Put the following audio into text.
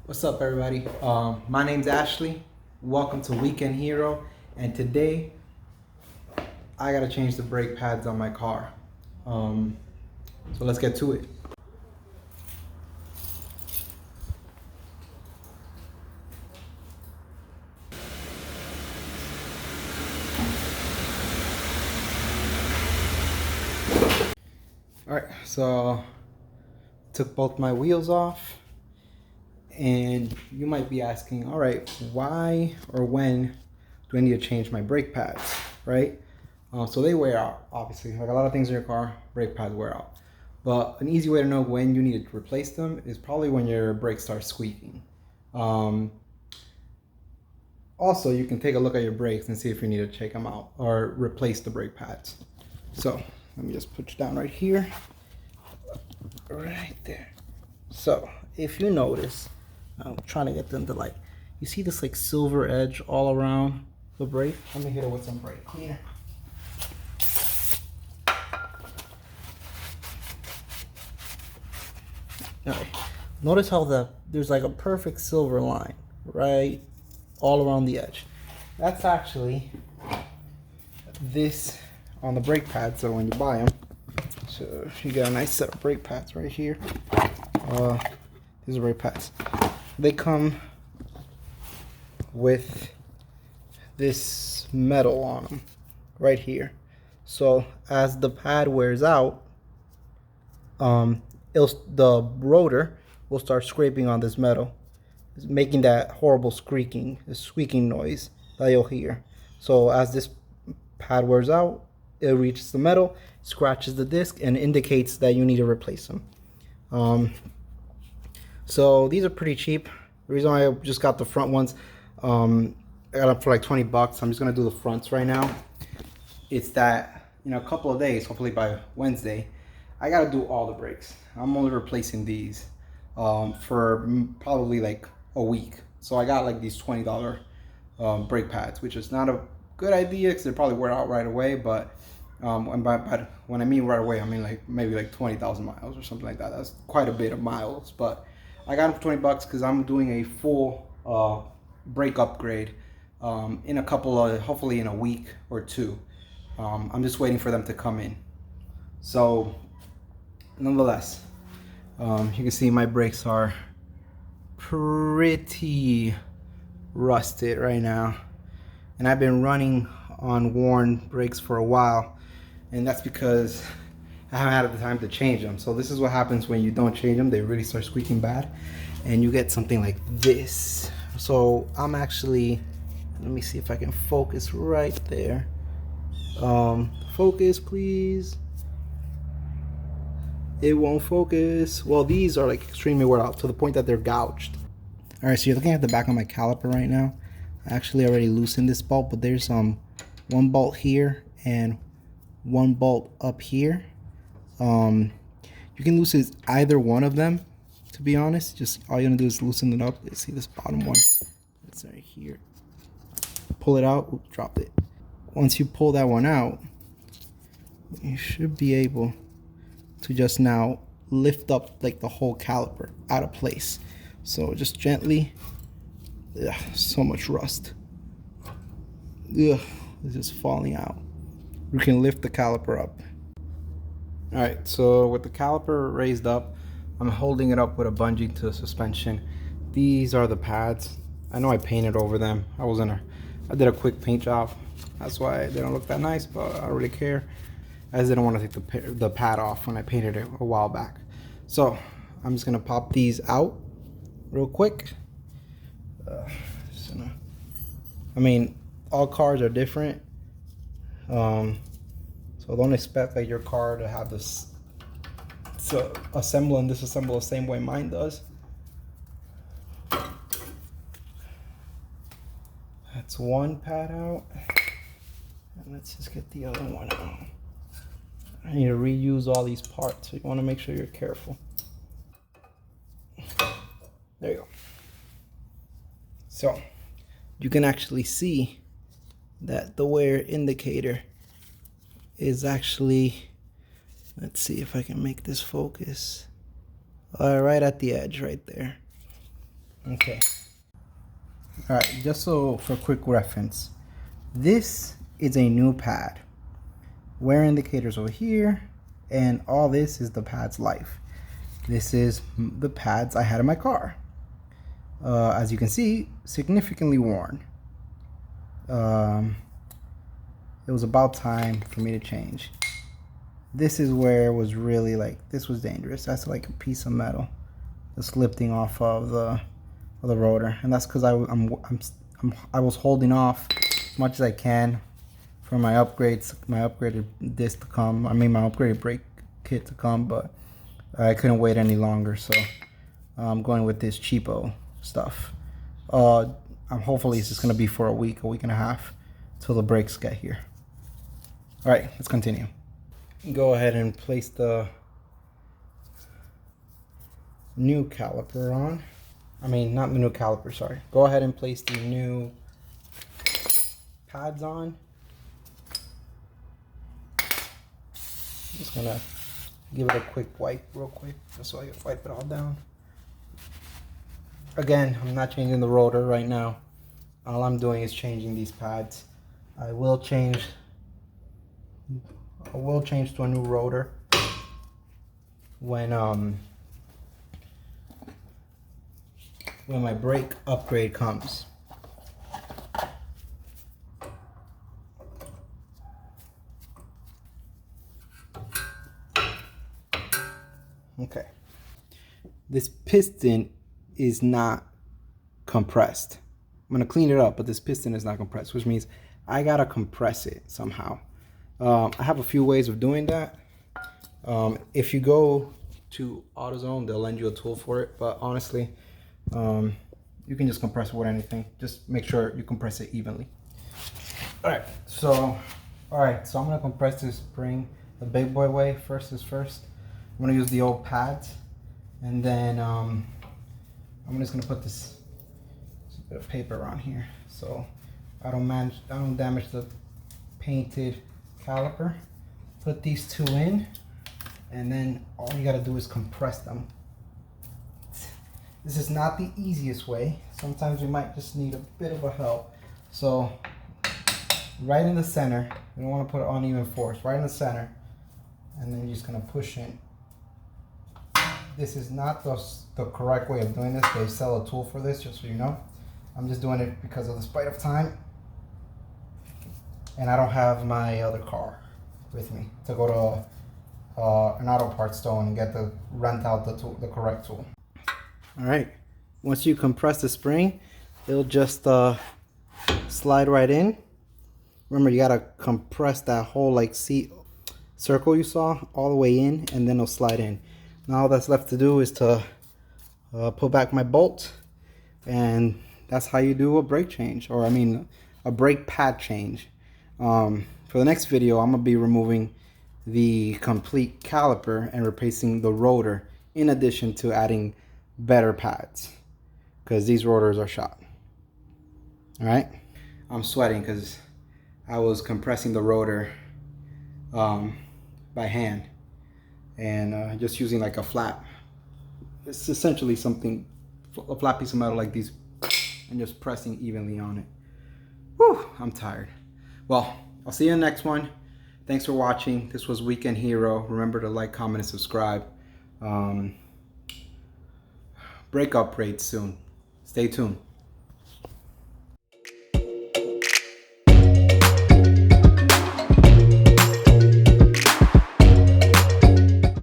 What's up, everybody? My name's Ashley. Welcome to Weekend Hero, and today I gotta change the brake pads on my car. So let's get to it. All right, so took both my wheels off, and you might be asking, all right, why or when do I need to change my brake pads, right? So they wear out, obviously. Like a lot of things in your car, brake pads wear out. But an easy way to know when you need to replace them is probably when your brakes start squeaking. Also, you can take a look at your brakes and see if you need to check them out or replace the brake pads. So let me just put you down right here, right there. So if you notice, I'm trying to get them to like, you see this like silver edge all around the brake? Let me hit it with some brake cleaner. All right. Notice how there's like a perfect silver line right all around the edge. That's actually this on the brake pad. So when you buy them, so you got a nice set of brake pads right here. These are brake pads. They come with this metal on them right here. So as the pad wears out, the rotor will start scraping on this metal, making that horrible squeaking noise that you'll hear. So as this pad wears out, it reaches the metal, scratches the disc, and indicates that you need to replace them. So these are pretty cheap. The reason why I just got the front ones, I got them for like 20 bucks. I'm just gonna do the fronts right now. It's that, a couple of days, hopefully by Wednesday, I gotta do all the brakes. I'm only replacing these for probably like a week. So I got like these $20 brake pads, which is not a good idea because they probably wear out right away. But when I mean right away, I mean like maybe like 20,000 miles or something like that. That's quite a bit of miles. But I got them for 20 bucks because I'm doing a full brake upgrade in a couple of, hopefully in a week or two. I'm just waiting for them to come in. So nonetheless, you can see my brakes are pretty rusted right now, and I've been running on worn brakes for a while, and that's because I haven't had the time to change them. So this is what happens when you don't change them. They really start squeaking bad, and you get something like this. So I'm actually, let me see if I can focus right there. Focus, please. It won't focus. Well, these are like extremely wore out to the point that they're gouged. All right, so you're looking at the back of my caliper right now. I actually already loosened this bolt, but there's one bolt here and one bolt up here. You can loosen either one of them, to be honest. Just all you're gonna do is loosen it up. Let's see this bottom one. It's right here. Pull it out. Oops, dropped it. Once you pull that one out, you should be able to just now lift up like the whole caliper out of place. So just gently. Ugh, so much rust. Ugh, it's just falling out. You can lift the caliper up. All right, so with the caliper raised up, I'm holding it up with a bungee to the suspension. These are the pads. I know I painted over them. I did a quick paint job. That's why they don't look that nice, but I don't really care. I just didn't want to take the pad off when I painted it a while back. So I'm just gonna pop these out real quick. I mean, all cars are different. So don't expect like your car to have this assemble and disassemble the same way mine does. That's one pad out. And let's just get the other one out. I need to reuse all these parts, so you want to make sure you're careful. There you go. So you can actually see that the wear indicator is actually, let's see if I can make this focus, right at the edge right there. Okay. All right, just so for quick reference, this is a new pad. Wear indicators over here, and all this is the pad's life. This is the pads I had in my car. As you can see, significantly worn. It was about time for me to change. This is where it was really like, this was dangerous. That's like a piece of metal that's lifting off of the rotor, and that's because I was holding off as much as I can for my upgrades, my upgraded disc to come. I mean, my upgraded brake kit to come, but I couldn't wait any longer, so I'm going with this cheapo stuff. Hopefully it's just gonna be for a week and a half till the brakes get here. All right, let's continue. Go ahead and place the new caliper on. I mean, not the new caliper, sorry. Go ahead and place the new pads on. Just gonna give it a quick wipe real quick, just so I can wipe it all down. Again, I'm not changing the rotor right now. All I'm doing is changing these pads. I will change to a new rotor when my brake upgrade comes. Okay. This piston is not compressed. I'm gonna clean it up, but this piston is not compressed, which means I gotta compress it somehow. I have a few ways of doing that. If you go to AutoZone, they'll lend you a tool for it, but honestly, you can just compress it with anything. Just make sure you compress it evenly. All right, so I'm gonna compress this spring the big boy way. First is first. I'm gonna use the old pads, and then I'm just gonna put this bit of paper on here so I don't damage the painted caliper. Put these two in, and then all you gotta do is compress them. This is not the easiest way. Sometimes you might just need a bit of a help. So right in the center, you don't want to put it uneven force, right in the center, and then you're just gonna push in. This is not the correct way of doing this. They sell a tool for this, just so you know. I'm just doing it because of the spite of time, and I don't have my other car with me to go to an auto parts store and rent out the correct tool. All right, once you compress the spring, it'll just slide right in. Remember, you gotta compress that whole like circle you saw all the way in, and then it'll slide in. Now all that's left to do is to put back my bolt, and that's how you do a brake change, or I mean a brake pad change. For the next video, I'm gonna be removing the complete caliper and replacing the rotor, in addition to adding better pads, because these rotors are shot. All right, I'm sweating because I was compressing the rotor by hand, and just using like a flat, it's essentially a flat piece of metal like these, and just pressing evenly on it. Whew, I'm tired. Well, I'll see you in the next one. Thanks for watching. This was Weekend Hero. Remember to like, comment, and subscribe. Brake upgrades soon. Stay tuned.